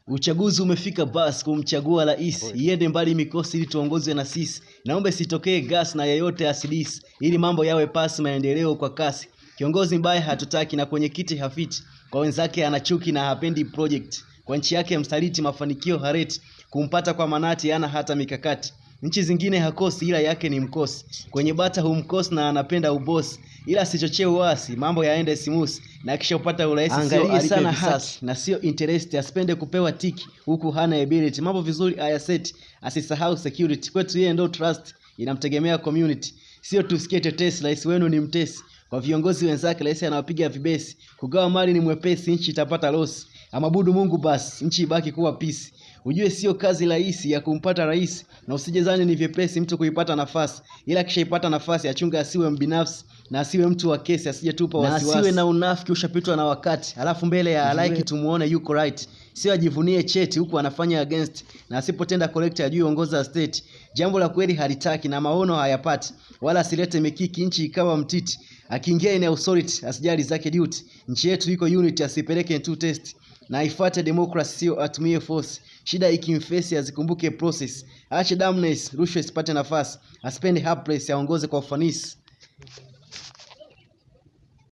Uchaguzi umefika basi kumchagua rais, iende mbali mikosi ili tuongozwe na sisi. Naomba sitokee gas na yeyote asidisi, ili mambo yawe pasi maendeleo kwa kasi. Kiongozi mbaya hatutaki na kwenye kiti hafiti, kwa wenzake anachuki na hapendi project. Kwa nchi yake msaliti mafanikio hareti, kumpata kwa manati ana hata mikakati. Nchi zingine hakosi ila yake ni mkosi, kwenye bata humkosi na anapenda ubosi. Ila sichochee uasi, mambo yaende simusi, na kisha upata uraisi sio alipe visasi. Na sio interest, asipende kupewa tiki, huku hana ability. Mambo vizuri ayaseti, asisahau security. Kwetu yeye ndo trust, inamtegemea community. Sio tusikie tetesi, rais wenu ni mtesi. Kwa viongozi wenzake rais anawapiga vibesi. Kugawa mali ni mwepesi, nchi itapata loss. Amabudu Mungu basi, nchi ibaki kuwa peace. Ujue sio kazi rahisi ya kumpata rais, na usijezani ni vyepesi mtu kuipata nafasi. Ila kisha ipata nafasi achunga asiwe mbinafsi, na asiwe mtu wa kesi, asije tupa wasiwasi. Na asiwe na unafiki ushapitwa na wakati, alafu mbele ya like tumuone yuko right. Sio ajivunie cheti huku anafanya against, na asipotenda correct ajue ongoza state. Jambo la kweli halitaki na maono hayapati, wala asilete mikiki nchi ikawa mtiti. Akiingia in authority asijali zake duty. Nchi yetu iko unity, asipeleke into test. Na ifuate democracy sio atumie force. Shida ikimfesi azikumbuke process. Aache dumbness, rushwa isipate nafasi. Aspende helpless aongoze kwa ufanisi.